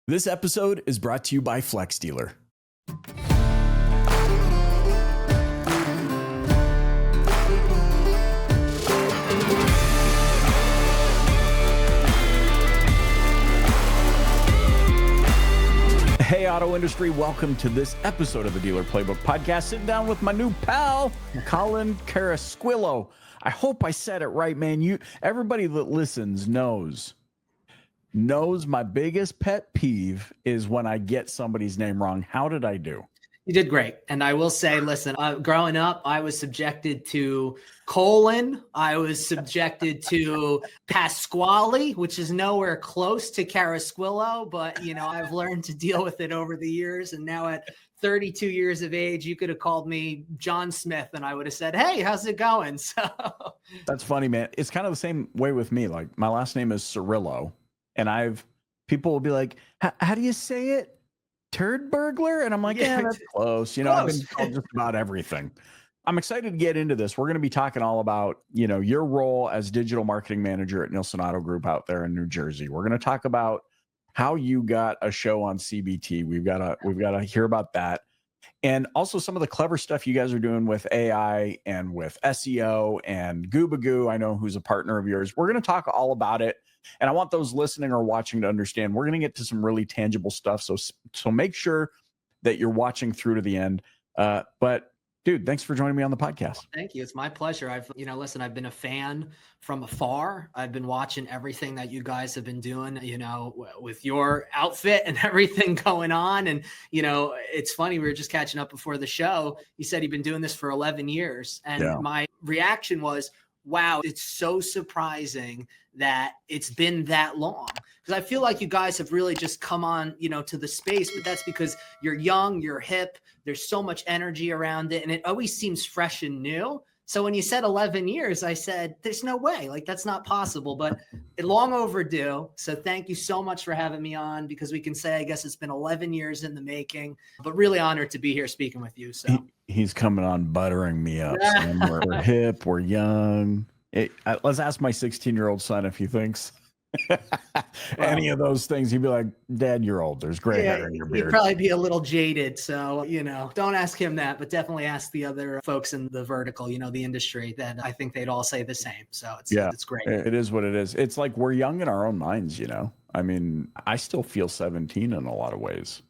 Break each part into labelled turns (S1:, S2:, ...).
S1: This episode is brought to you by Flex Dealer. Hey, auto industry, welcome to this episode of the Dealer Playbook Podcast. Sitting down with my new pal, Colin Carrasquillo. I hope I said it right, man. Everybody that listens knows my biggest pet peeve is when I get somebody's name wrong. How did I do?
S2: You did great. And I will say, listen, growing up, I was subjected to Colin. I was subjected to Pasquale, which is nowhere close to Carrasquillo, but, I've learned to deal with it over the years. And now at 32 years of age, you could have called me John Smith and I would have said, hey, how's it going? So
S1: that's funny, man. It's kind of the same way with me. Like, my last name is Cirillo, and people will be like, how do you say it? Turd burglar? And I'm like, yeah, that's close. I've been called just about everything. I'm excited to get into this. We're going to be talking all about, your role as digital marketing manager at Nielsen Auto Group out there in New Jersey. We're going to talk about how you got a show on CBT. We've got to hear about that. And also some of the clever stuff you guys are doing with AI and with SEO and Goobagoo. I know who's a partner of yours. We're going to talk all about it. And I want those listening or watching to understand we're going to get to some really tangible stuff. So make sure that you're watching through to the end. But dude, thanks for joining me on the podcast.
S2: Thank you. It's my pleasure. I've been a fan from afar. I've been watching everything that you guys have been doing, with your outfit and everything going on. And, it's funny. We were just catching up before the show. You said you've been doing this for 11 years. And my reaction was, wow, it's so surprising that it's been that long. Because I feel like you guys have really just come on, to the space, but that's because you're young, you're hip, there's so much energy around it, and it always seems fresh and new. So when you said 11 years, I said, there's no way, like that's not possible, but long overdue. So thank you so much for having me on, because we can say, I guess it's been 11 years in the making, but really honored to be here speaking with you. So
S1: he's coming on buttering me up. We're hip, we're young. Let's ask my 16-year-old son if he thinks any of those things. He'd be like, Dad, you're old. There's gray hair in your beard.
S2: He'd probably be a little jaded. So, don't ask him that, but definitely ask the other folks in the vertical, the industry, that I think they'd all say the same. So it's great.
S1: It is what it is. It's like we're young in our own minds, I mean, I still feel 17 in a lot of ways.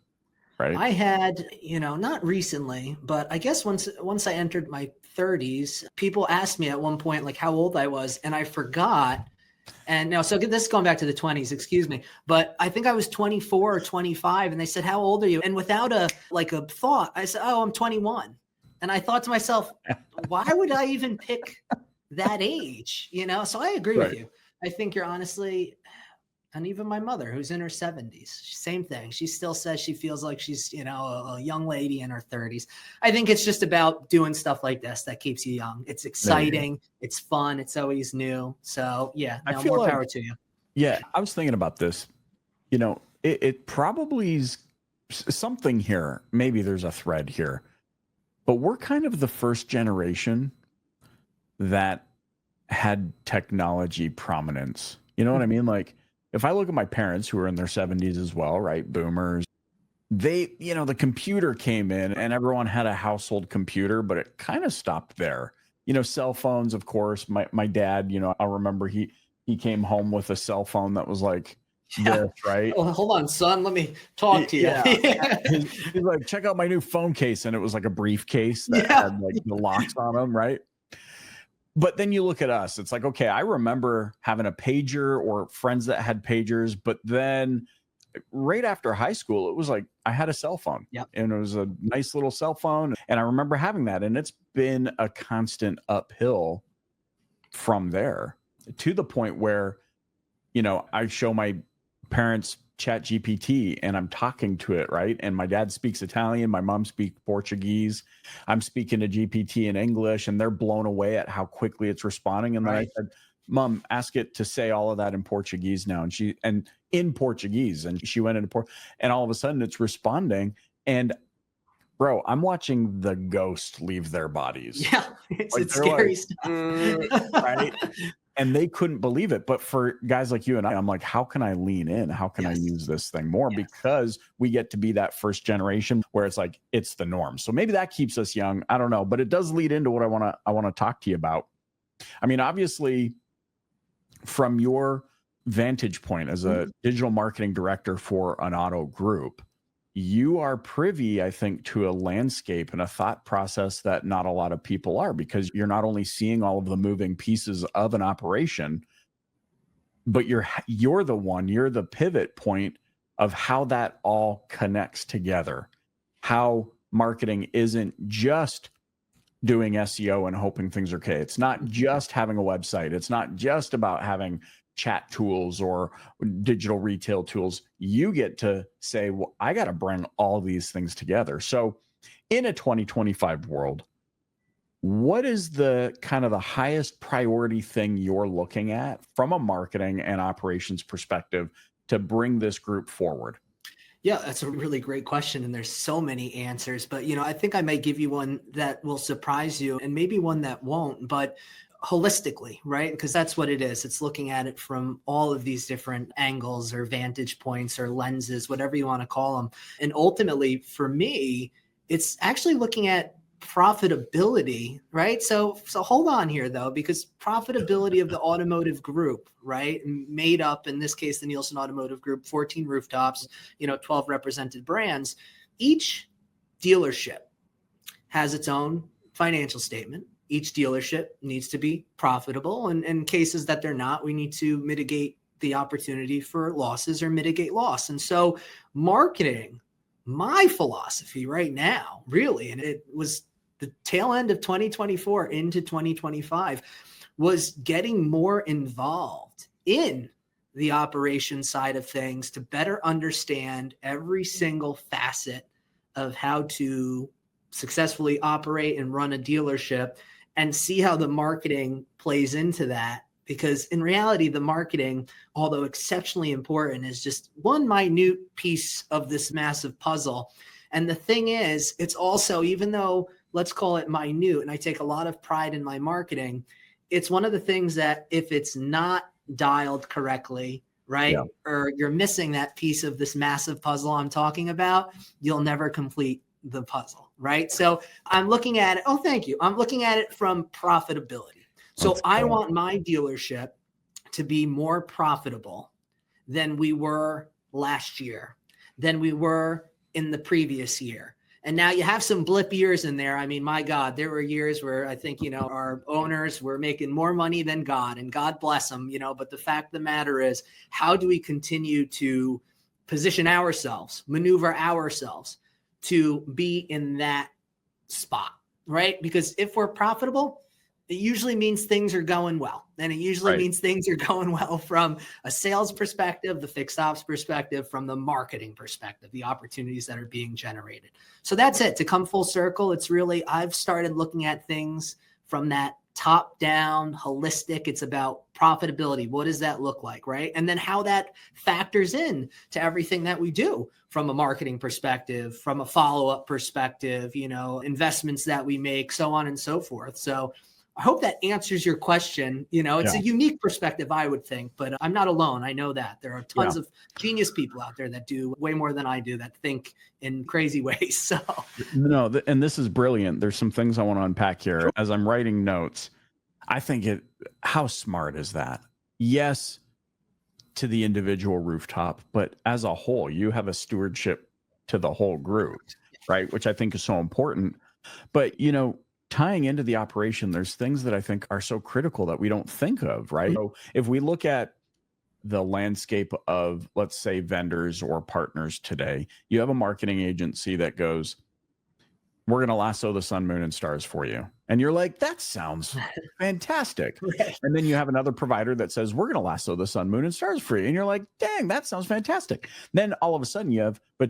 S1: Right.
S2: I had, not recently, but I guess once I entered my 30s, people asked me at one point, like how old I was, and I forgot. And now, so this is going back to the 20s, excuse me, but I think I was 24 or 25, and they said, how old are you? And without a thought, I said, oh, I'm 21. And I thought to myself, why would I even pick that age? So I agree with you. I think you're honestly, and even my mother, who's in her 70s, same thing. She still says she feels like she's, a young lady in her 30s. I think it's just about doing stuff like this that keeps you young. It's exciting. It's fun. It's always new. So more power to you.
S1: Yeah. I was thinking about this, it probably is something here. Maybe there's a thread here, but we're kind of the first generation that had technology prominence. You know what I mean? Like, if I look at my parents who are in their 70s as well, right? Boomers, the computer came in and everyone had a household computer, but it kind of stopped there. Cell phones, of course. My dad, I'll remember he came home with a cell phone that was like this, right?
S2: Oh, hold on, son. Let me talk to you.
S1: Yeah. He's like, check out my new phone case. And it was like a briefcase that had like the locks on them, right? But then you look at us, it's like, okay, I remember having a pager or friends that had pagers, but then right after high school, it was like I had a cell phone.
S2: Yep.
S1: And it was a nice little cell phone. And I remember having that. And it's been a constant uphill from there to the point where, I show my parents Chat GPT and I'm talking to it, right? And my dad speaks Italian, my mom speaks Portuguese. I'm speaking to GPT in English, and they're blown away at how quickly it's responding. And then I said, Mom, ask it to say all of that in Portuguese now. And in Portuguese, and she went into and all of a sudden it's responding. And bro, I'm watching the ghost leave their bodies.
S2: Yeah, it's scary stuff.
S1: Right? and they couldn't believe it. But for guys like you and I'm like, how can I lean in? How can I use this thing more? Because we get to be that first generation where it's like, it's the norm. So maybe that keeps us young. I don't know, but it does lead into what I want to talk to you about. I mean, obviously, from your vantage point as a digital marketing director for an auto group, you are privy, I think, to a landscape and a thought process that not a lot of people are, because you're not only seeing all of the moving pieces of an operation, but you're the pivot point of how that all connects together. How marketing isn't just doing SEO and hoping things are okay. It's not just having a website. It's not just about having chat tools or digital retail tools. You get to say, well, I got to bring all these things together. So in a 2025 world, what is the kind of the highest priority thing you're looking at from a marketing and operations perspective to bring this group forward?
S2: Yeah, that's a really great question. And there's so many answers, but I think I might give you one that will surprise you and maybe one that won't, but holistically, right? Because that's what it is. It's looking at it from all of these different angles or vantage points or lenses, whatever you want to call them. And ultimately for me, it's actually looking at profitability, right? So hold on here though, because profitability of the automotive group, right? Made up, in this case, the Nielsen Automotive Group, 14 rooftops, 12 represented brands. Each dealership has its own financial statement. Each dealership needs to be profitable. And in cases that they're not, we need to mitigate the opportunity for losses or mitigate loss. And so marketing, my philosophy right now, really, and it was the tail end of 2024 into 2025, was getting more involved in the operation side of things to better understand every single facet of how to successfully operate and run a dealership and see how the marketing plays into that. Because in reality, the marketing, although exceptionally important, is just one minute piece of this massive puzzle. And the thing is, it's also, even though let's call it minute, and I take a lot of pride in my marketing, it's one of the things that if it's not dialed correctly, right, or you're missing that piece of this massive puzzle I'm talking about, you'll never complete the puzzle, right? So I'm looking at it. Oh, thank you. I'm looking at it from profitability. So I want my dealership to be more profitable than we were last year, than we were in the previous year. And now you have some blip years in there. I mean, my God, there were years where I think, our owners were making more money than God, and God bless them, but the fact of the matter is, how do we continue to position ourselves, maneuver ourselves to be in that spot, right? Because if we're profitable, it usually means things are going well. And it usually means things are going well from a sales perspective, the fixed ops perspective, from the marketing perspective, the opportunities that are being generated. So that's it. To come full circle, it's really, I've started looking at things from that top down, holistic. It's about profitability. What does that look like, right? And then how that factors in to everything that we do from a marketing perspective, from a follow-up perspective, investments that we make, so on and so forth. So I hope that answers your question. It's a unique perspective, I would think, but I'm not alone. I know that there are tons of genius people out there that do way more than I do, that think in crazy ways. So
S1: no, and this is brilliant. There's some things I want to unpack here as I'm writing notes. I think how smart is that? Yes, to the individual rooftop, but as a whole, you have a stewardship to the whole group, right? Which I think is so important. But, tying into the operation, there's things that I think are so critical that we don't think of, right? So if we look at the landscape of, let's say, vendors or partners today, you have a marketing agency that goes, we're going to lasso the sun, moon, and stars for you. And you're like, that sounds fantastic. And then you have another provider that says, we're going to lasso the sun, moon, and stars for you. And you're like, dang, that sounds fantastic. Then all of a sudden you have I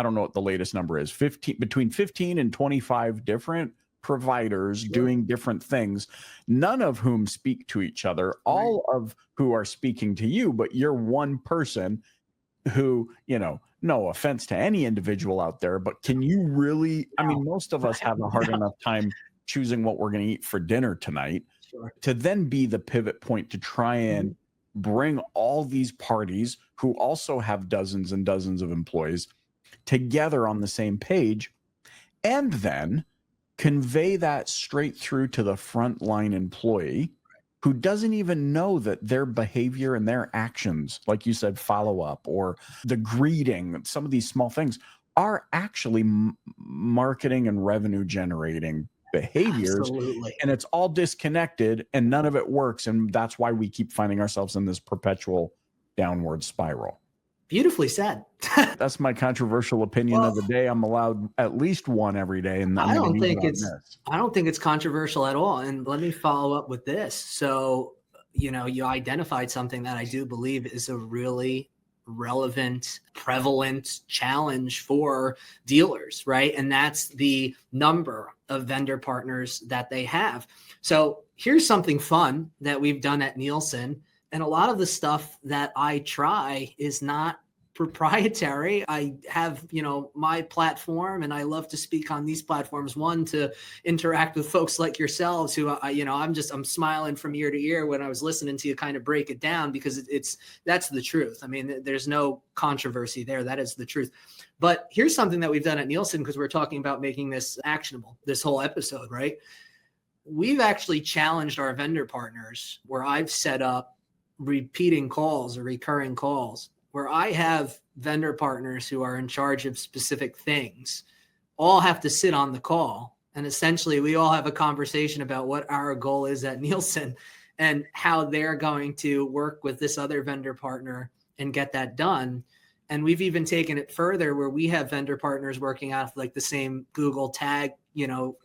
S1: don't know what the latest number is, between 15 and 25 different providers doing different things, none of whom speak to each other, all of who are speaking to you, but you're one person who, no offense to any individual out there, but can you really, I mean, most of us have a hard enough time choosing what we're going to eat for dinner tonight.
S2: Sure.
S1: to then be the pivot point to try and bring all these parties who also have dozens and dozens of employees together on the same page, and then convey that straight through to the frontline employee who doesn't even know that their behavior and their actions, like you said, follow up or the greeting, some of these small things are actually marketing and revenue generating behaviors.
S2: Absolutely.
S1: And it's all disconnected and none of it works. And that's why we keep finding ourselves in this perpetual downward spiral.
S2: Beautifully said.
S1: That's my controversial opinion of the day. I'm allowed at least one every day, and
S2: I don't think it's controversial at all. And let me follow up with this. So, you identified something that I do believe is a really relevant, prevalent challenge for dealers, right? And that's the number of vendor partners that they have. So here's something fun that we've done at Nielsen. And a lot of the stuff that I try is not proprietary. I have, my platform, and I love to speak on these platforms, one, to interact with folks like yourselves who, I'm smiling from ear to ear when I was listening to you kind of break it down, because that's the truth. I mean, there's no controversy there. That is the truth. But here's something that we've done at Nielsen, because we're talking about making this actionable, this whole episode, right? We've actually challenged our vendor partners where I've set up repeating calls or recurring calls where I have vendor partners who are in charge of specific things all have to sit on the call. And essentially we all have a conversation about what our goal is at Nielsen and how they're going to work with this other vendor partner and get that done. And we've even taken it further where we have vendor partners working off like the same Google tag,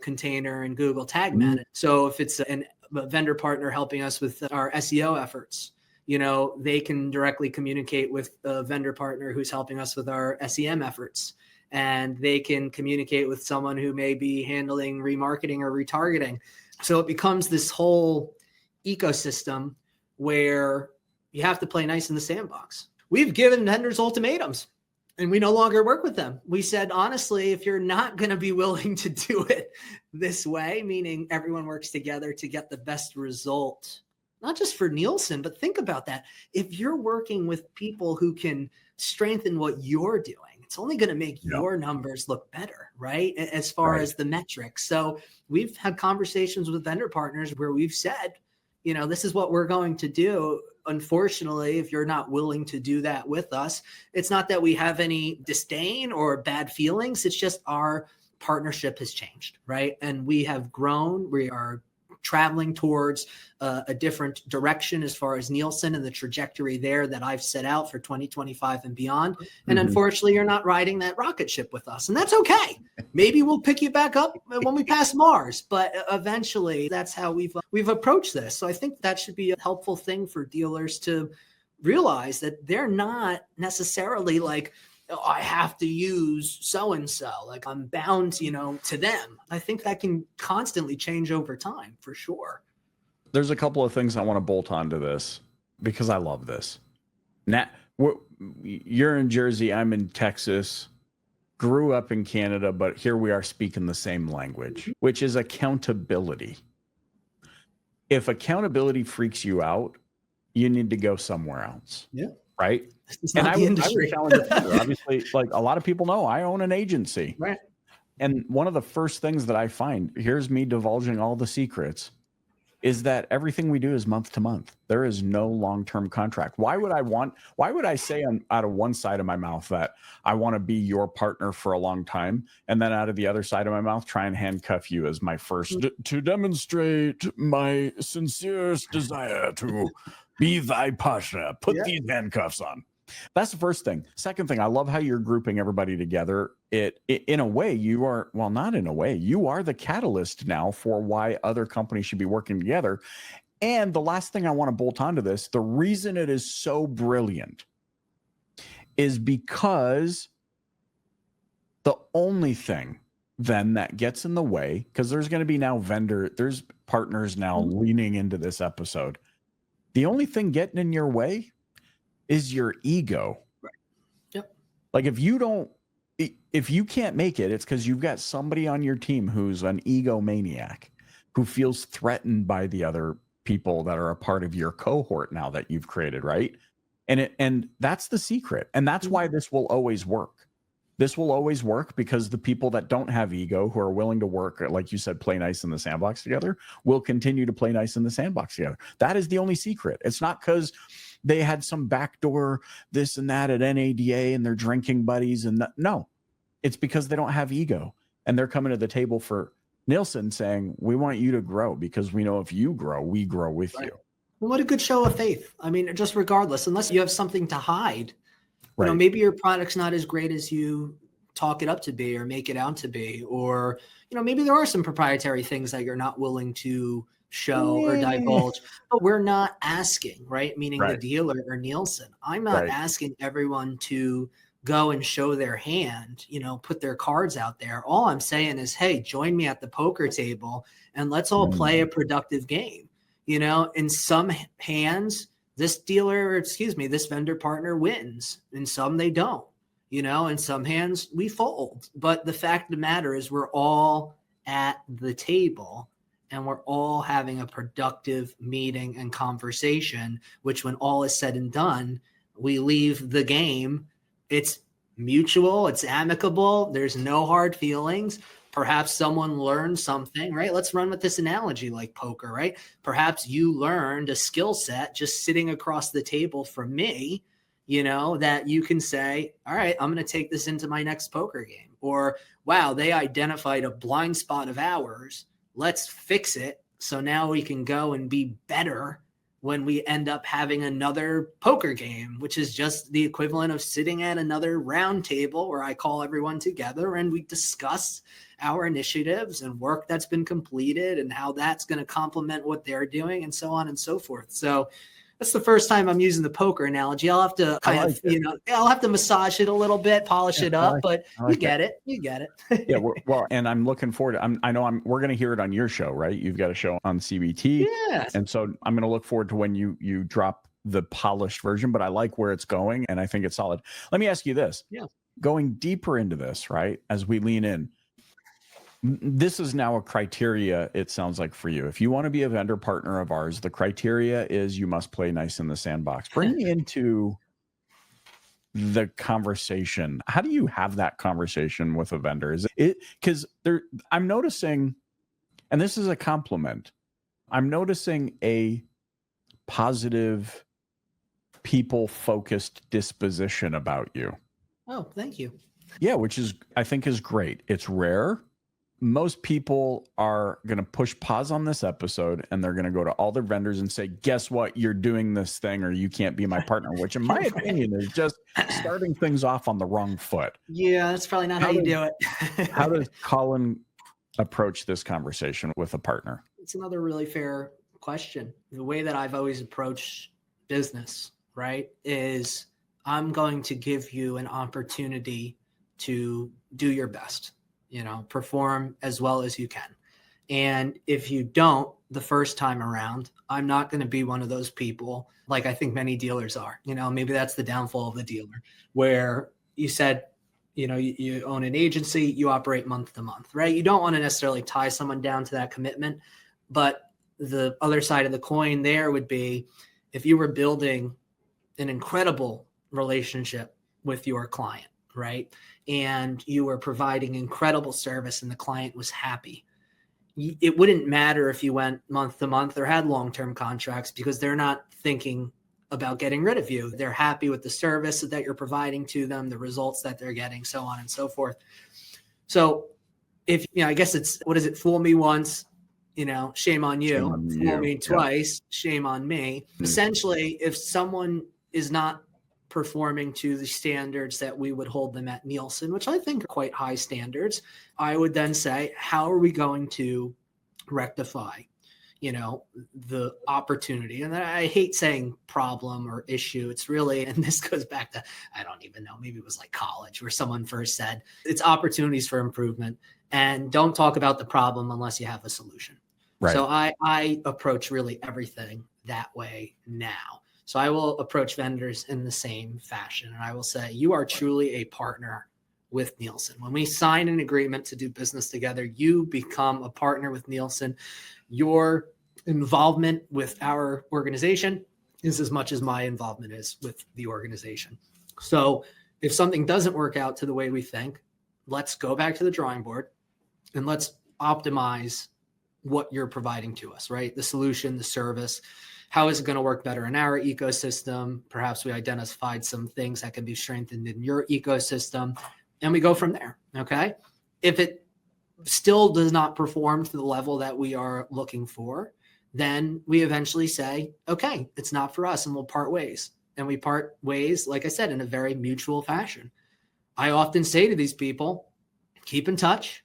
S2: container and Google tag manager. So if it's a vendor partner helping us with our SEO efforts, they can directly communicate with a vendor partner who's helping us with our SEM efforts. And they can communicate with someone who may be handling remarketing or retargeting. So it becomes this whole ecosystem where you have to play nice in the sandbox. We've given vendors ultimatums and we no longer work with them. We said, honestly, if you're not going to be willing to do it this way, meaning everyone works together to get the best result, not just for Nielsen, but think about that. If you're working with people who can strengthen what you're doing, it's only going to make your numbers look better, right? As far as the metrics. So we've had conversations with vendor partners where we've said, this is what we're going to do. Unfortunately, if you're not willing to do that with us, it's not that we have any disdain or bad feelings. It's just our partnership has changed, right? And we have grown. We are traveling towards a different direction as far as Nielsen and the trajectory there that I've set out for 2025 and beyond. And unfortunately, you're not riding that rocket ship with us. And that's okay. Maybe we'll pick you back up when we pass Mars. But eventually, that's how we've approached this. So I think that should be a helpful thing for dealers to realize that they're not necessarily like, I have to use so-and-so, like I'm bound, to them. I think that can constantly change over time for sure.
S1: There's a couple of things I want to bolt onto this because I love this. Now, you're in Jersey, I'm in Texas, grew up in Canada, but here we are speaking the same language, which is accountability. If accountability freaks you out, you need to go somewhere else.
S2: Yeah.
S1: Right.
S2: And I would
S1: challenge it too. Obviously, like a lot of people know, I own an agency.
S2: Right.
S1: And one of the first things that I find, here's me divulging all the secrets, is that everything we do is month to month. There is no long-term contract. Why would I say out of one side of my mouth that I want to be your partner for a long time, and then out of the other side of my mouth try and handcuff you as my first to demonstrate my sincerest desire to be thy partner. Put these handcuffs on. That's the first thing. Second thing, I love how you're grouping everybody together. It in a way, you are, well, not in a way, you are the catalyst now for why other companies should be working together. And the last thing I want to bolt onto this, the reason it is so brilliant is because the only thing then that gets in the way, because there's going to be now there's partners now leaning into this episode. The only thing getting in your way is your ego.
S2: Right. Yep.
S1: Like if you can't make it, it's because you've got somebody on your team who's an egomaniac. who feels threatened by the other people that are a part of your cohort now that you've created, right? And that's the secret. And that's why this will always work. This will always work because the people that don't have ego, who are willing to work, like you said, play nice in the sandbox together, will continue to play nice in the sandbox together. That is the only secret. It's not because they had some backdoor this and that at NADA and they're drinking buddies. And no, it's because they don't have ego. And they're coming to the table for Nielsen saying, we want you to grow because we know if you grow, we grow with you.
S2: Well, what a good show of faith. I mean, just regardless, unless you have something to hide,
S1: Right.
S2: you know, maybe your product's not as great as you talk it up to be or make it out to be, or, you know, maybe there are some proprietary things that you're not willing to show or divulge, but we're not asking, right? Meaning the dealer or Nielsen. I'm not asking everyone to go and show their hand, you know, put their cards out there. All I'm saying is, hey, join me at the poker table and let's all play a productive game. You know, in some hands, this dealer, or excuse me, this vendor partner wins. In some, they don't. You know, in some hands, we fold. But the fact of the matter is we're all at the table and we're all having a productive meeting and conversation, which when all is said and done, we leave the game. It's mutual. It's amicable. There's no hard feelings. Perhaps someone learned something, right? Let's run with this analogy like poker, right? Perhaps you learned a skill set just sitting across the table from me, you know, that you can say, all right, I'm going to take this into my next poker game. Or, wow, they identified a blind spot of ours. Let's fix it. So now we can go and be better when we end up having another poker game, which is just the equivalent of sitting at another round table where I call everyone together and we discuss our initiatives and work that's been completed and how that's going to complement what they're doing and so on and so forth. So that's the first time I'm using the poker analogy. I'll have to I'll have to massage it a little bit, polish it up, but you get it. You get it.
S1: Yeah. Well, and I'm looking forward to, we're going to hear it on your show, right? You've got a show on CBT.
S2: Yeah.
S1: And so I'm going to look forward to when you drop the polished version, but I like where it's going and I think it's solid. Let me ask you this.
S2: Yeah.
S1: Going deeper into this, right? As we lean in, this is now a criteria, it sounds like, for you. If you want to be a vendor partner of ours, the criteria is you must play nice in the sandbox. Bring me into the conversation. How do you have that conversation with a vendor? Is it because I'm noticing, and this is a compliment, I'm noticing a positive, people-focused disposition about you.
S2: Oh, thank you.
S1: Yeah, which is, I think, is great. It's rare. Most people are going to push pause on this episode and they're going to go to all their vendors and say, guess what? You're doing this thing or you can't be my partner, which in my opinion is just starting things off on the wrong foot.
S2: Yeah, that's probably not how you do it.
S1: How does Colin approach this conversation with a partner?
S2: It's another really fair question. The way that I've always approached business, right, is I'm going to give you an opportunity to do your best. You know, perform as well as you can. And if you don't the first time around, I'm not going to be one of those people, like I think many dealers are. You know, maybe that's the downfall of the dealer, where you said, you know, you own an agency, you operate month to month, right? You don't want to necessarily tie someone down to that commitment. But the other side of the coin there would be if you were building an incredible relationship with your client, right? And you were providing incredible service and the client was happy. It wouldn't matter if you went month to month or had long-term contracts because they're not thinking about getting rid of you. They're happy with the service that you're providing to them, the results that they're getting, so on and so forth. So if, you know, I guess it's, what is it? Fool me once, you know, shame on you.
S1: Shame on you.
S2: Fool me twice, shame on me. Essentially, if someone is not performing to the standards that we would hold them at Nielsen, which I think are quite high standards, I would then say, how are we going to rectify, you know, the opportunity? And I hate saying problem or issue. It's really, and this goes back to, I don't even know, maybe it was like college where someone first said, it's opportunities for improvement and don't talk about the problem unless you have a solution. Right. So I approach really everything that way now. So I will approach vendors in the same fashion. And I will say, you are truly a partner with Nielsen. When we sign an agreement to do business together, you become a partner with Nielsen. Your involvement with our organization is as much as my involvement is with the organization. So if something doesn't work out to the way we think, let's go back to the drawing board and let's optimize what you're providing to us, right? The solution, the service. How is it going to work better in our ecosystem? Perhaps we identified some things that can be strengthened in your ecosystem, and we go from there. Okay. If it still does not perform to the level that we are looking for, then we eventually say, okay, it's not for us, and we'll part ways. And we part ways, like I said, in a very mutual fashion. I often say to these people, keep in touch.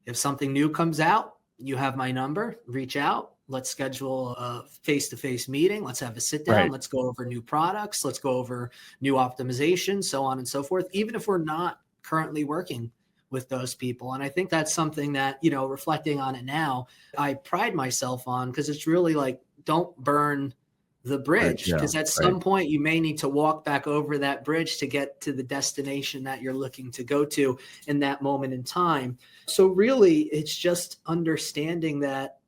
S2: If something new comes out, you have my number, reach out. Let's schedule a face-to-face meeting. Let's have a sit down.
S1: Right.
S2: Let's go over new products. Let's go over new optimizations, so on and so forth, even if we're not currently working with those people. And I think that's something that, reflecting on it now, I pride myself on, because it's really like, don't burn the bridge, because at some point you may need to walk back over that bridge to get to the destination that you're looking to go to in that moment in time. So really, it's just understanding that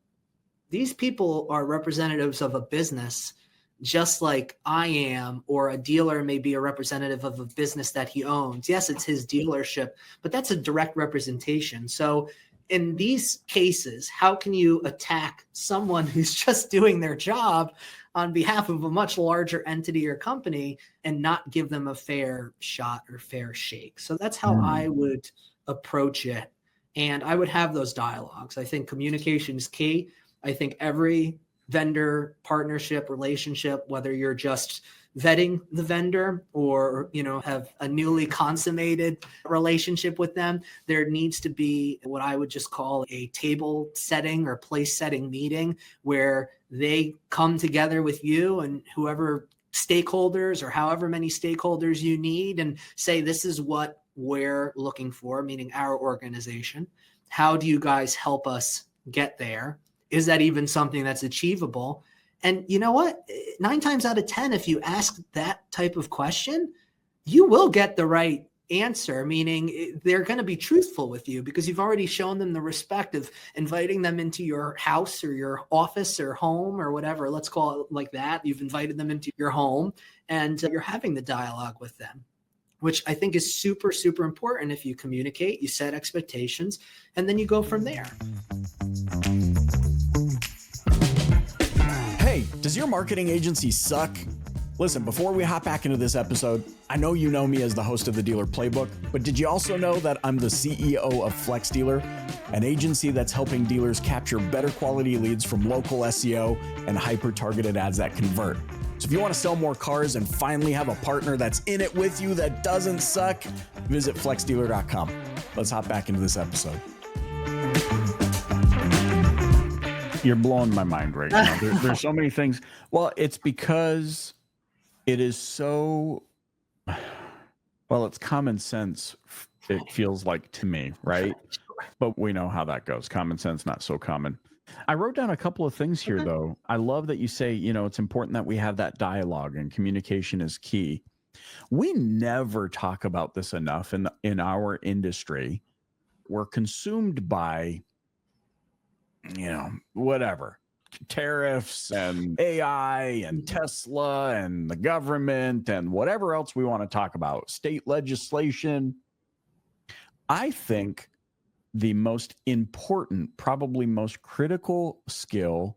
S2: these people are representatives of a business, just like I am, or a dealer may be a representative of a business that he owns. Yes, it's his dealership, but that's a direct representation. So in these cases, how can you attack someone who's just doing their job on behalf of a much larger entity or company and not give them a fair shot or fair shake? So that's how I would approach it. And I would have those dialogues. I think communication is key. I think every vendor partnership relationship, whether you're just vetting the vendor or, have a newly consummated relationship with them, there needs to be what I would just call a table setting or place setting meeting where they come together with you and whoever stakeholders or however many stakeholders you need and say, this is what we're looking for, meaning our organization. How do you guys help us get there? Is that even something that's achievable? And you know what? 9 times out of 10, if you ask that type of question, you will get the right answer, meaning they're going to be truthful with you because you've already shown them the respect of inviting them into your house or your office or home or whatever. Let's call it like that. You've invited them into your home and you're having the dialogue with them, which I think is super, super important. If you communicate, you set expectations, and then you go from there.
S1: Hey, does your marketing agency suck? Listen, before we hop back into this episode, I know you know me as the host of the Dealer Playbook, but did you also know that I'm the CEO of Flex Dealer, an agency that's helping dealers capture better quality leads from local SEO and hyper-targeted ads that convert? So if you want to sell more cars and finally have a partner that's in it with you that doesn't suck, visit flexdealer.com. Let's hop back into this episode. You're blowing my mind right now. There's so many things. Well, it's because it is so, it's common sense. It feels like to me, right? But we know how that goes. Common sense, not so common. I wrote down a couple of things here, though. I love that you say, it's important that we have that dialogue and communication is key. We never talk about this enough in our industry. We're consumed by, whatever, tariffs and AI and Tesla and the government and whatever else we want to talk about, state legislation. I think the most important, probably most critical skill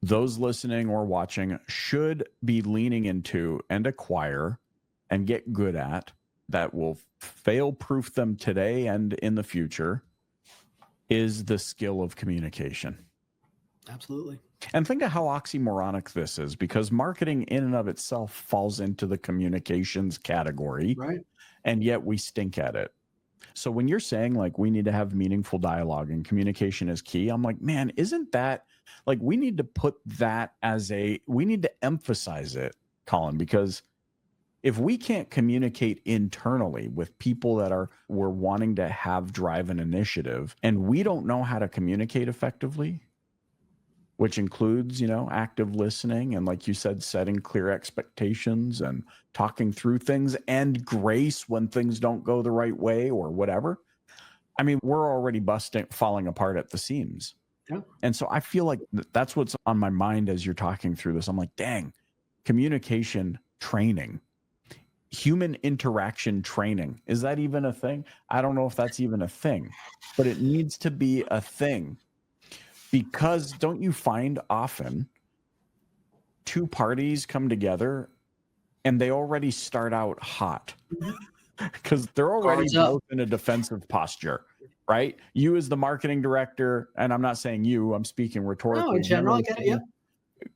S1: those listening or watching should be leaning into and acquire and get good at, that will fail-proof them today and in the future, is the skill of communication.
S2: Absolutely.
S1: And think of how oxymoronic this is, because marketing in and of itself falls into the communications category,
S2: right?
S1: And yet we stink at it. So when you're saying like we need to have meaningful dialogue and communication is key, I'm like, man, isn't that like we need to put that we need to emphasize it, Colin, because if we can't communicate internally with people that we're wanting to have drive an initiative and we don't know how to communicate effectively, which includes, active listening and, like you said, setting clear expectations and talking through things, and grace when things don't go the right way or whatever. I mean, we're already falling apart at the seams.
S2: Yeah.
S1: And so I feel like that's what's on my mind as you're talking through this. I'm like, dang, communication training, human interaction training. Is that even a thing? I don't know if that's even a thing, but it needs to be a thing, because don't you find often two parties come together and they already start out hot because they're already
S2: Guards up.
S1: both in a defensive posture, right? You as the marketing director, and I'm not saying you, I'm speaking rhetorically.
S2: No, in general, I get it. Yeah.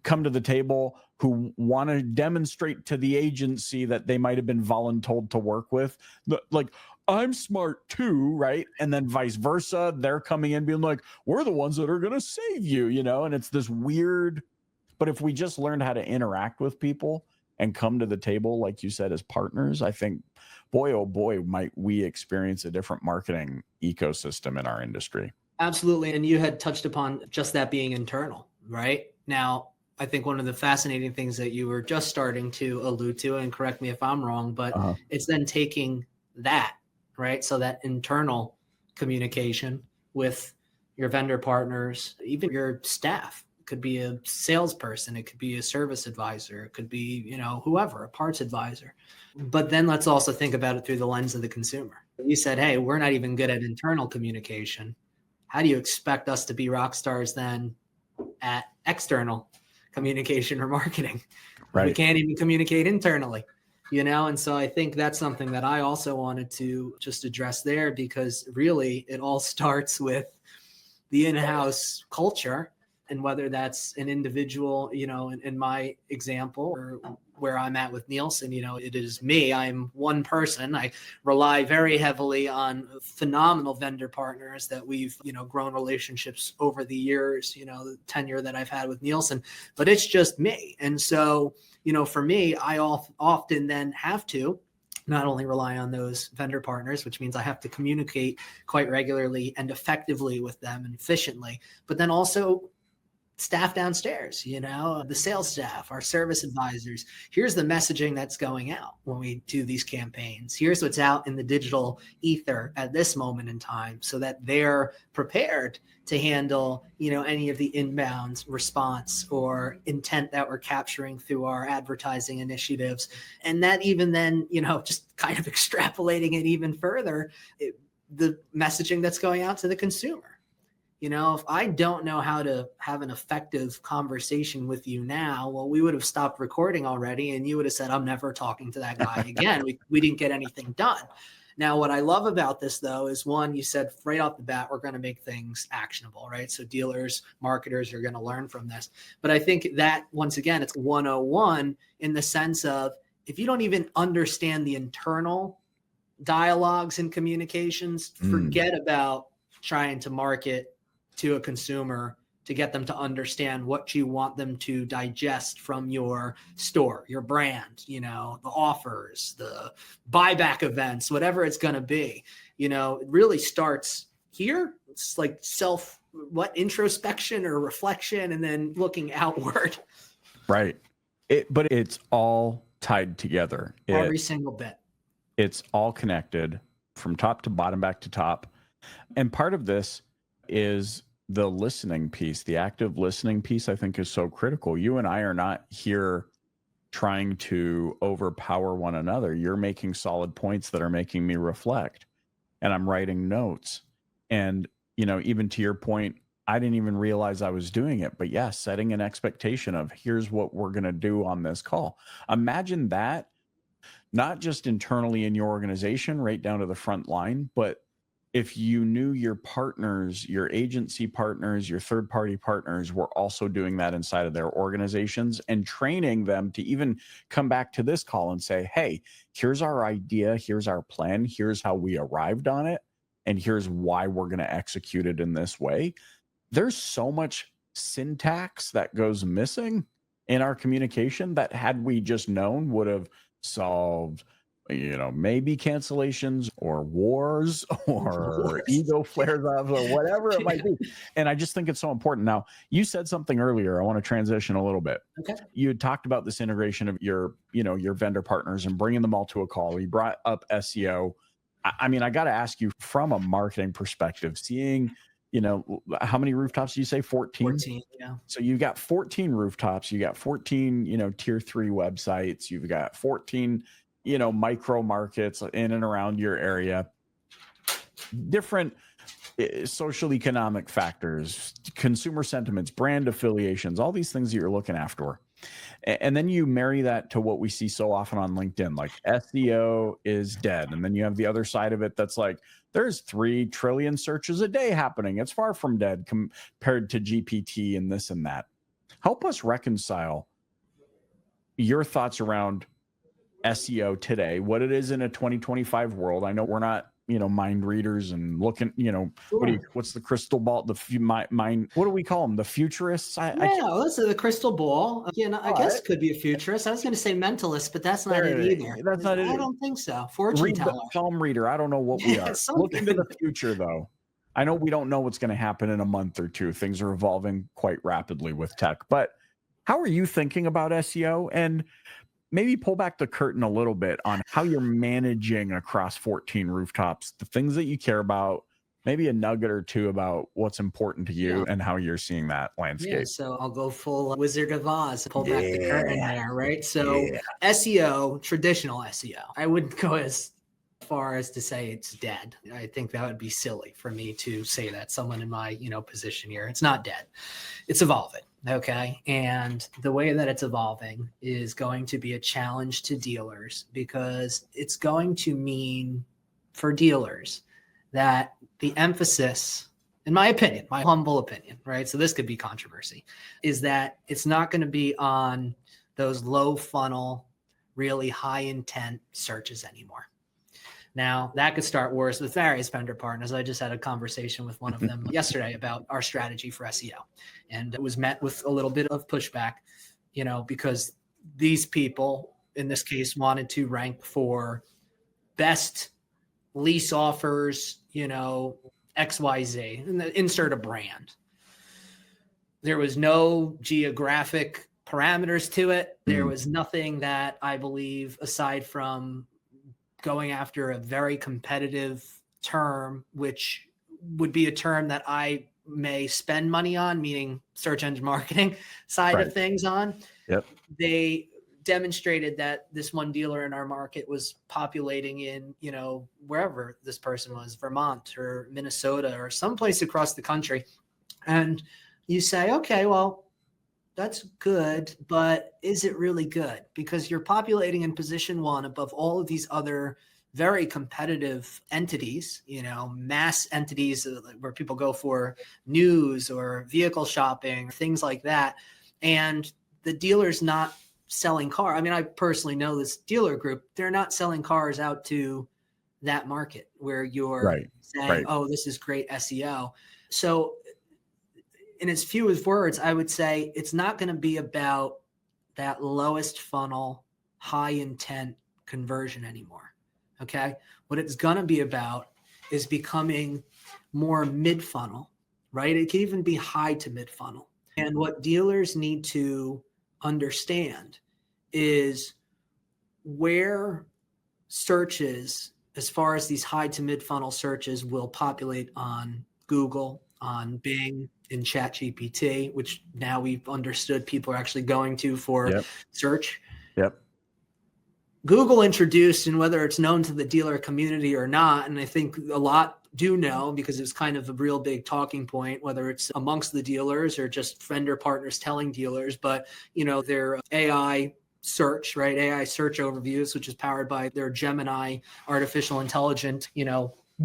S1: Come to the table who want to demonstrate to the agency that they might have been voluntold to work with, like, I'm smart too, right? And then vice versa. They're coming in being like, we're the ones that are going to save you, and it's this weird. But if we just learned how to interact with people and come to the table, like you said, as partners, I think, boy, oh boy, might we experience a different marketing ecosystem in our industry.
S2: Absolutely. And you had touched upon just that being internal, right? Now, I think one of the fascinating things that you were just starting to allude to, and correct me if I'm wrong, but it's then taking that, right? So that internal communication with your vendor partners, even your staff. It could be a salesperson, it could be a service advisor, it could be, whoever, a parts advisor. But then let's also think about it through the lens of the consumer. You said, hey, we're not even good at internal communication. How do you expect us to be rock stars then at external communication or marketing? Right. We can't even communicate internally, and so I think that's something that I also wanted to just address there, because really it all starts with the in-house culture. And whether that's an individual, in my example, or where I'm at with Nielsen, it is me. I'm one person. I rely very heavily on phenomenal vendor partners that we've, grown relationships over the years, the tenure that I've had with Nielsen, but it's just me. And so, for me, I often then have to not only rely on those vendor partners, which means I have to communicate quite regularly and effectively with them and efficiently, but then also staff downstairs, the sales staff, our service advisors. Here's the messaging that's going out when we do these campaigns. Here's what's out in the digital ether at this moment in time, so that they're prepared to handle, any of the inbound response or intent that we're capturing through our advertising initiatives. And that even then, just kind of extrapolating it even further, the messaging that's going out to the consumer. If I don't know how to have an effective conversation with you now, well, we would have stopped recording already, and you would have said, I'm never talking to that guy again. We didn't get anything done. Now, what I love about this, though, is one, you said right off the bat, we're going to make things actionable, right? So dealers, marketers are going to learn from this. But I think that, once again, it's 101 in the sense of, if you don't even understand the internal dialogues and communications, forget about trying to market to a consumer to get them to understand what you want them to digest from your store, your brand, the offers, the buyback events, whatever it's going to be. It really starts here. It's like introspection or reflection, and then looking outward.
S1: Right. But it's all tied together.
S2: Every single bit.
S1: It's all connected from top to bottom, back to top. And part of this is the listening piece, the active listening piece, I think is so critical. You and I are not here trying to overpower one another. You're making solid points that are making me reflect, and I'm writing notes. And, even to your point, I didn't even realize I was doing it, but yeah, setting an expectation of here's what we're going to do on this call. Imagine that, not just internally in your organization, right down to the front line, but if you knew your partners, your agency partners, your third-party partners were also doing that inside of their organizations, and training them to even come back to this call and say, hey, here's our idea, here's our plan, here's how we arrived on it, and here's why we're going to execute it in this way. There's so much syntax that goes missing in our communication that, had we just known, would have solved maybe cancellations or wars or ego flares up or whatever it might be. And I just think it's so important. Now, you said something earlier. I want to transition a little bit.
S2: Okay.
S1: You had talked about this integration of your vendor partners and bringing them all to a call. You brought up SEO. I mean, I got to ask you from a marketing perspective, seeing, how many rooftops do you say? 14?
S2: 14, yeah.
S1: So you've got 14 rooftops, you got 14, tier 3 websites, you've got 14, micro markets in and around your area, different social economic factors, consumer sentiments, brand affiliations, all these things that you're looking after. And then you marry that to what we see so often on LinkedIn, like SEO is dead. And then you have the other side of it that's like, there's 3 trillion searches a day happening. It's far from dead compared to GPT and this and that. Help us reconcile your thoughts around SEO today, what it is in a 2025 world. I know we're not, mind readers and looking,
S2: Sure.
S1: what's the crystal ball? Mind, what do we call them? The futurists?
S2: This is the crystal ball. I guess it could be a futurist. I was going to say mentalist, but that's not it either.
S1: That's not it.
S2: I don't think so. Fortune teller.
S1: Palm reader. I don't know what we are. Look into the future, though. I know we don't know what's going to happen in a month or two. Things are evolving quite rapidly with tech. But how are you thinking about SEO? And maybe pull back the curtain a little bit on how you're managing across 14 rooftops, the things that you care about, maybe a nugget or two about what's important to you and how you're seeing that landscape.
S2: Yeah, so I'll go full Wizard of Oz, pull back the curtain there, right? So SEO, traditional SEO, I wouldn't go as far as to say it's dead. I think that would be silly for me to say that. Someone in my, position here, it's not dead. It's evolving. Okay. And the way that it's evolving is going to be a challenge to dealers, because it's going to mean for dealers that the emphasis, in my opinion, my humble opinion, right? So this could be controversy, is that it's not going to be on those low funnel, really high intent searches anymore. Now, that could start wars with various vendor partners. I just had a conversation with one of them yesterday about our strategy for SEO. And it was met with a little bit of pushback, because these people, in this case, wanted to rank for best lease offers, XYZ, and insert a brand. There was no geographic parameters to it. There was nothing that I believe, aside from going after a very competitive term, which would be a term that I may spend money on, meaning search engine marketing side of things on.
S1: Yep.
S2: They demonstrated that this one dealer in our market was populating in, wherever this person was, Vermont or Minnesota or someplace across the country. And you say, okay, well, that's good, but is it really good? Because you're populating in position 1 above all of these other very competitive entities, mass entities where people go for news or vehicle shopping, things like that. And the dealer's not selling car. I mean, I personally know this dealer group. They're not selling cars out to that market where you're saying, oh, this is great SEO. So in as few as words, I would say it's not going to be about that lowest funnel, high intent conversion anymore. Okay. What it's going to be about is becoming more mid funnel, right? It can even be high to mid funnel. And what dealers need to understand is where searches, as far as these high to mid funnel searches, will populate on Google, on Bing, in ChatGPT, which now we've understood people are actually going to for search.
S1: Yep.
S2: Google introduced, and whether it's known to the dealer community or not, and I think a lot do know because it's kind of a real big talking point, whether it's amongst the dealers or just vendor partners telling dealers, but their AI search, right? AI search overviews, which is powered by their Gemini artificial intelligent,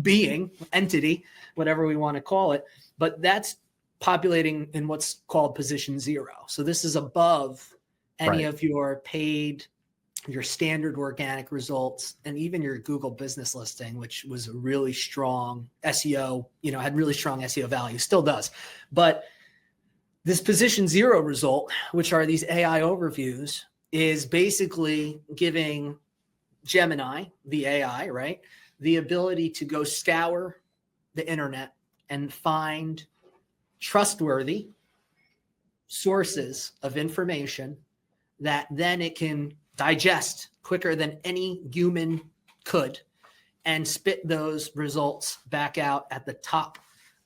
S2: being entity, whatever we want to call it. But that's populating in what's called position 0. So this is above any of your paid, your standard organic results, and even your Google business listing, which was a really strong SEO, had really strong SEO value, still does. But this position 0 result, which are these AI overviews, is basically giving Gemini, the AI, right? The ability to go scour the internet and find trustworthy sources of information that then it can digest quicker than any human could and spit those results back out at the top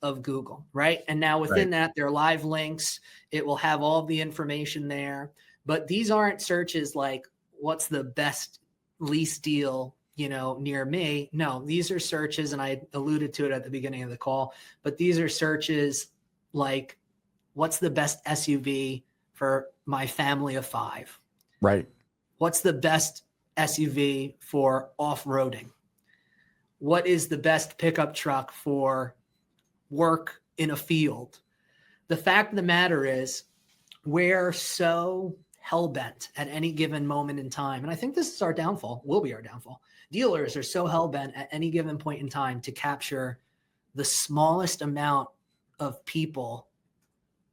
S2: of Google, right? And now within that, there are live links. It will have all the information there. But these aren't searches like, what's the best lease deal, near me? No, these are searches, and I alluded to it at the beginning of the call, but these are searches like, what's the best SUV for my family of 5?
S1: Right.
S2: What's the best SUV for off-roading? What is the best pickup truck for work in a field? The fact of the matter is, we're so hell-bent at any given moment in time. And I think this is our downfall, will be our downfall. Dealers are so hell-bent at any given point in time to capture the smallest amount of people,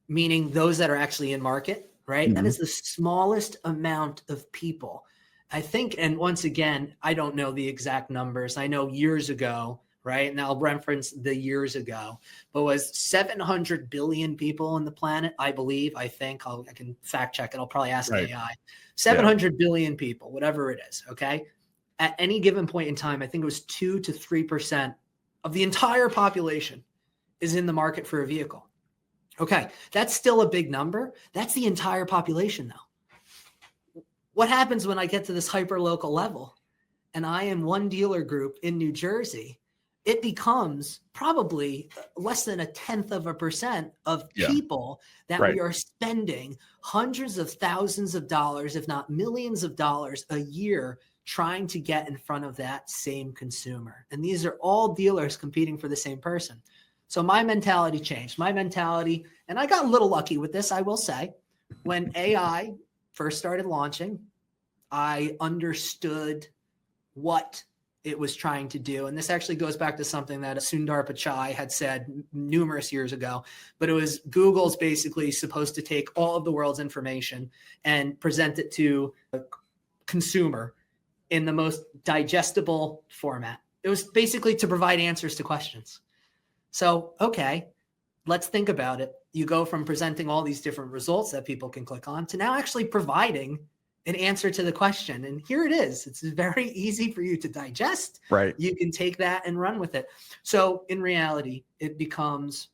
S2: meaning those that are actually in market, right?
S1: Mm-hmm.
S2: That is the smallest amount of people. I think, and once again, I don't know the exact numbers. I know years ago, right? And I'll reference the years ago, but was 700 billion people on the planet, I believe. I can fact check it. I'll probably ask AI. 700 billion people, whatever it is, okay? At any given point in time, I think it was 2 to 3% of the entire population is in the market for a vehicle. Okay, that's still a big number. That's the entire population though. What happens when I get to this hyper local level and I am one dealer group in New Jersey? It becomes probably less than 0.1% of people that we are spending hundreds of thousands of dollars, if not millions of dollars a year, trying to get in front of that same consumer. And these are all dealers competing for the same person. So my mentality changed. My mentality, and I got a little lucky with this, I will say. When AI first started launching, I understood what it was trying to do. And this actually goes back to something that Sundar Pichai had said numerous years ago, but it was Google's basically supposed to take all of the world's information and present it to a consumer in the most digestible format. It was basically to provide answers to questions. So, okay, let's think about it. You go from presenting all these different results that people can click on to now actually providing an answer to the question. And here it is. It's very easy for you to digest.
S1: Right.
S2: You can take that and run with it. So in reality, it becomes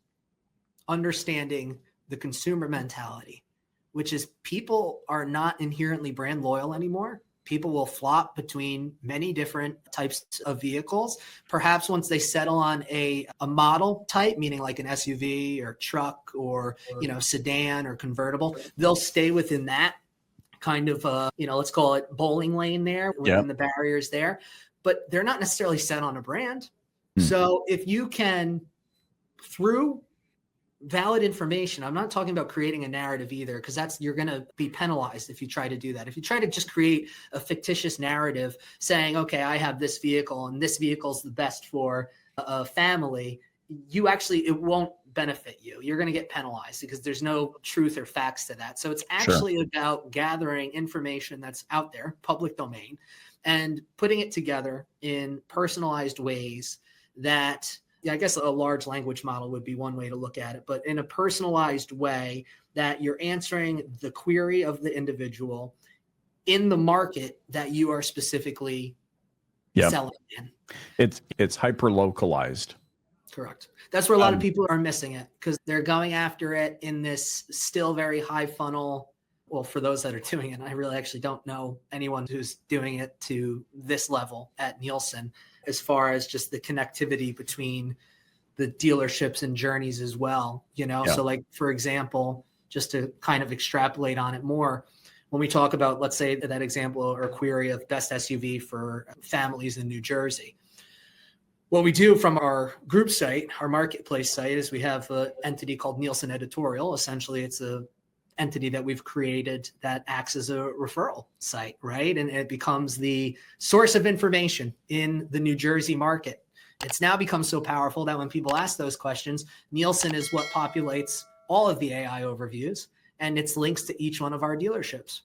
S2: understanding the consumer mentality, which is people are not inherently brand loyal anymore. People will flop between many different types of vehicles. Perhaps once they settle on a model type, meaning like an SUV or truck or, sedan or convertible, they'll stay within that kind of, let's call it bowling lane there within the barriers there, but they're not necessarily set on a brand. So if you can, through valid information, I'm not talking about creating a narrative either, because you're going to be penalized if you try to do that. If you try to just create a fictitious narrative saying, okay, I have this vehicle and this vehicle is the best for a family, it won't benefit you. You're going to get penalized because there's no truth or facts to that. So it's actually about gathering information that's out there, public domain, and putting it together in personalized ways that, I guess a large language model would be one way to look at it, but in a personalized way that you're answering the query of the individual in the market that you are specifically selling in.
S1: It's hyper localized.
S2: Correct. That's where a lot of people are missing it, because they're going after it in this still very high funnel. Well, for those that are doing it, I really actually don't know anyone who's doing it to this level at Nielsen, as far as just the connectivity between the dealerships and journeys as well. So like, for example, just to kind of extrapolate on it more, when we talk about, let's say that example or query of best SUV for families in New Jersey, what we do from our group site, our marketplace site, is we have an entity called Nielsen Editorial. Essentially, it's a entity that we've created that acts as a referral site, right? And it becomes the source of information in the New Jersey market. It's now become so powerful that when people ask those questions, Nielsen is what populates all of the AI overviews, and it's links to each one of our dealerships.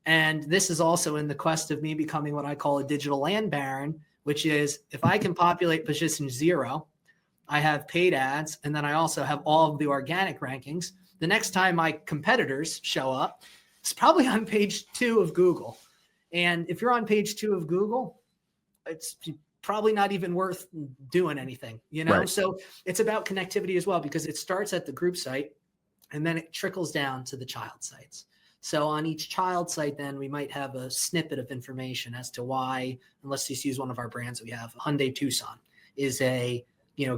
S2: And this is also in the quest of me becoming what I call a digital land baron, which is if I can populate position 0, I have paid ads, and then I also have all of the organic rankings. The next time my competitors show up, it's probably on page 2 of Google. And if you're on page 2 of Google, it's probably not even worth doing anything, you know?
S1: Right.
S2: So it's about connectivity as well, because it starts at the group site and then it trickles down to the child sites. So on each child site, then we might have a snippet of information as to why, and let's just use one of our brands that we have, Hyundai Tucson is a,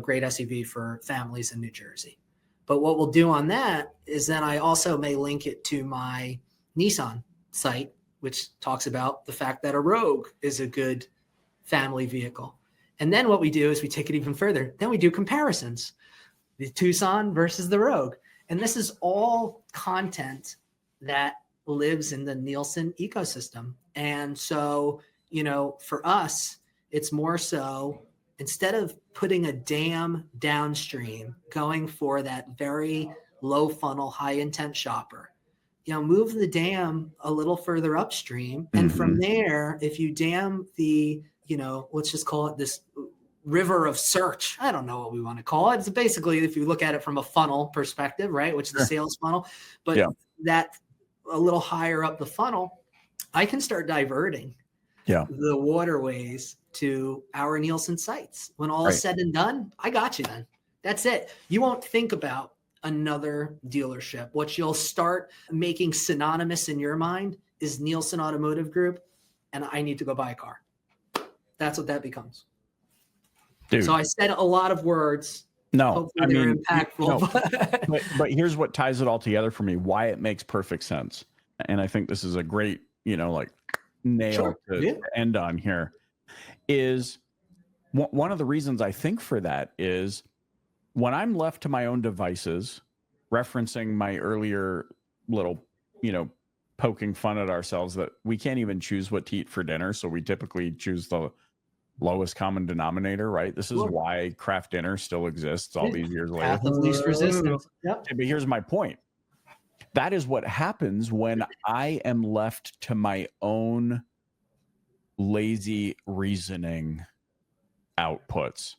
S2: great SUV for families in New Jersey. But what we'll do on that is then I also may link it to my Nissan site, which talks about the fact that a Rogue is a good family vehicle. And then what we do is we take it even further. Then we do comparisons, the Tucson versus the Rogue. And this is all content that lives in the Nielsen ecosystem. And so, for us, it's more so instead of putting a dam downstream, going for that very low funnel, high intent shopper, move the dam a little further upstream. And from there, if you dam the, let's just call it this river of search. I don't know what we want to call it. It's basically, if you look at it from a funnel perspective, right, which is the sales funnel, but that a little higher up the funnel, I can start diverting the waterways to our Nielsen sites. When all is said and done, I got you then. That's it. You won't think about another dealership. What you'll start making synonymous in your mind is Nielsen Automotive Group, and I need to go buy a car. That's what that becomes. Dude. So I said a lot of words.
S1: No,
S2: hopefully they're impactful.
S1: No. but here's what ties it all together for me, why it makes perfect sense. And I think this is a great, nail to end on here is one of the reasons I think for that is when I'm left to my own devices, referencing my earlier little, poking fun at ourselves that we can't even choose what to eat for dinner. So we typically choose the lowest common denominator, right? This is why craft dinner still exists all these years later.
S2: Path of least resistance. Yep.
S1: But here's my point. That is what happens when I am left to my own lazy reasoning outputs.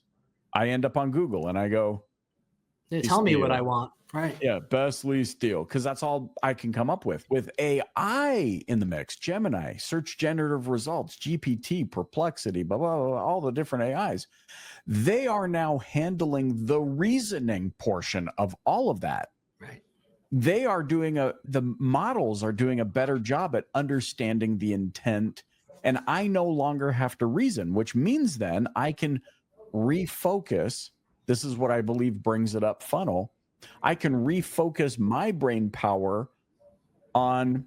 S1: I end up on Google and I go,
S2: tell me what I want. Right.
S1: Yeah. Best lease deal. Cause that's all I can come up with AI in the mix, Gemini, search generative results, GPT, Perplexity, blah, blah, blah, all the different AIs. They are now handling the reasoning portion of all of that.
S2: Right.
S1: They are doing the models are doing a better job at understanding the intent. And I no longer have to reason, which means then I can refocus. This is what I believe brings it up funnel. I can refocus my brain power on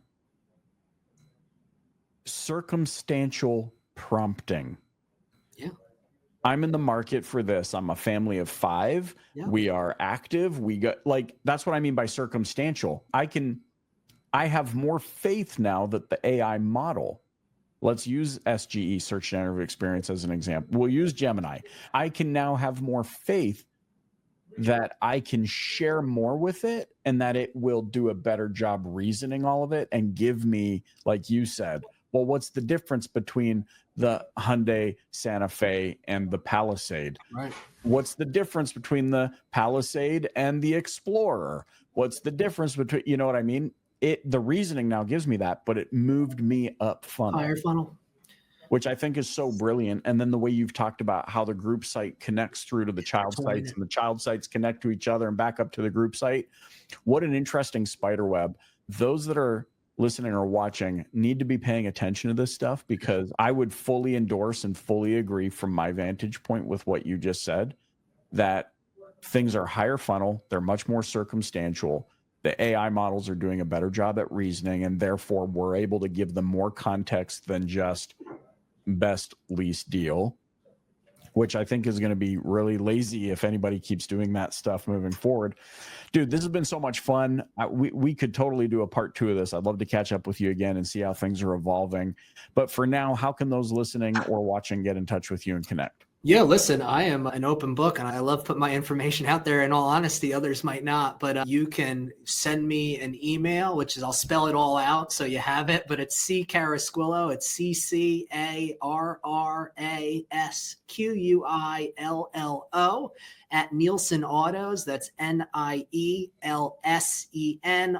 S1: circumstantial prompting.
S2: Yeah.
S1: I'm in the market for this. I'm a family of 5. Yeah. We are active. We got that's what I mean by circumstantial. I have more faith now that the AI model, let's use SGE, search generative experience, as an example. We'll use Gemini. I can now have more faith that I can share more with it and that it will do a better job reasoning all of it and give me, like you said, well, what's the difference between the Hyundai Santa Fe and the Palisade?
S2: Right.
S1: What's the difference between the Palisade and the Explorer? What's the difference between, you know what I mean? The reasoning now gives me that, but it moved me up funnel.
S2: Higher funnel.
S1: Which I think is so brilliant. And then the way you've talked about how the group site connects through to the child sites and the child sites connect to each other and back up to the group site. What an interesting spider web. Those that are listening or watching need to be paying attention to this stuff, because I would fully endorse and fully agree from my vantage point with what you just said, that things are higher funnel. They're much more circumstantial. The AI models are doing a better job at reasoning, and therefore we're able to give them more context than just best lease deal, which I think is going to be really lazy if anybody keeps doing that stuff moving forward. Dude, this has been so much fun. We could totally do a part 2 of this. I'd love to catch up with you again and see how things are evolving. But for now, how can those listening or watching get in touch with you and connect?
S2: Yeah, listen, I am an open book and I love putting my information out there. In all honesty, others might not, but you can send me an email, which is, I'll spell it all out so you have it, but it's C Carrasquillo. It's CCARRASQUILLO at Nielsen Autos. That's NIELSEN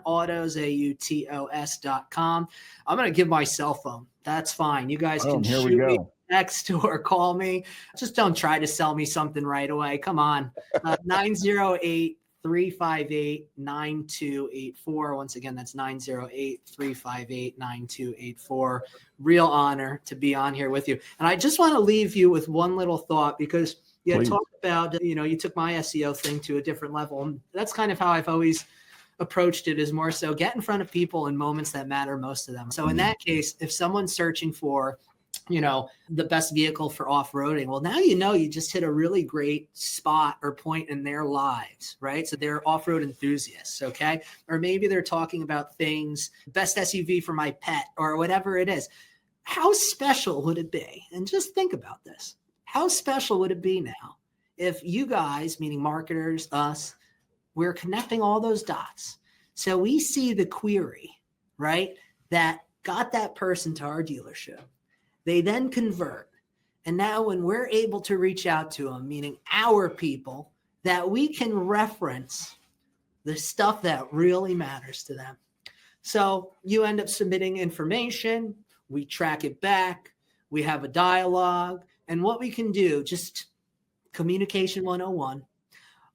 S2: Autos, AUTOS.com. I'm going to give my cell phone. That's fine. You guys can shoot me text or call me. Just don't try to sell me something right away. Come on. 908-358-9284. Once again, that's 908-358-9284. Real honor to be on here with you. And I just want to leave you with one little thought, because you talked about, you took my SEO thing to a different level. And that's kind of how I've always approached it, is more so get in front of people in moments that matter most to them. So in that case, if someone's searching for the best vehicle for off-roading, well, now you just hit a really great spot or point in their lives, right? So they're off-road enthusiasts, okay? Or maybe they're talking about things, best SUV for my pet, or whatever it is. How special would it be? And just think about this. How special would it be now if you guys, meaning marketers, us, we're connecting all those dots. So we see the query, right, that got that person to our dealership. They then convert. And now when we're able to reach out to them, meaning our people, that we can reference the stuff that really matters to them. So you end up submitting information, we track it back, we have a dialogue, and what we can do, just communication 101.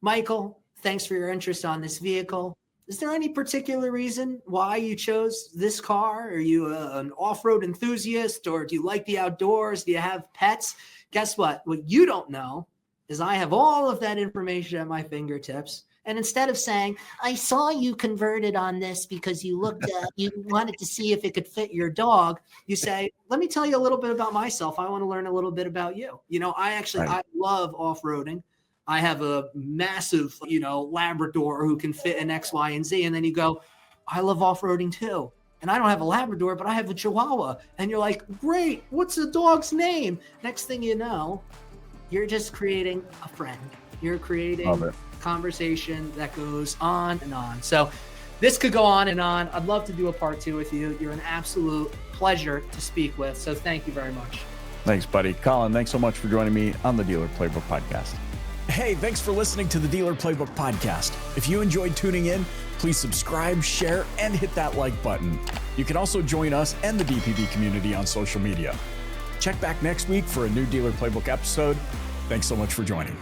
S2: Michael, thanks for your interest on this vehicle. Is there any particular reason why you chose this car? Are you an off-road enthusiast, or do you like the outdoors? Do you have pets? Guess what? What you don't know is I have all of that information at my fingertips. And instead of saying, I saw you converted on this because you looked, you wanted to see if it could fit your dog, you say, let me tell you a little bit about myself. I want to learn a little bit about you. I love off-roading. I have a massive, Labrador who can fit in X, Y, and Z. And then you go, I love off-roading too. And I don't have a Labrador, but I have a Chihuahua. And you're like, great, what's the dog's name? Next thing you know, you're just creating a friend. You're creating a conversation that goes on and on. So this could go on and on. I'd love to do a part 2 with you. You're an absolute pleasure to speak with. So thank you very much.
S1: Thanks, buddy. Colin, thanks so much for joining me on the Dealer Playbook Podcast. Hey, thanks for listening to the Dealer Playbook Podcast. If you enjoyed tuning in, please subscribe, share, and hit that like button. You can also join us and the DPB community on social media. Check back next week for a new Dealer Playbook episode. Thanks so much for joining.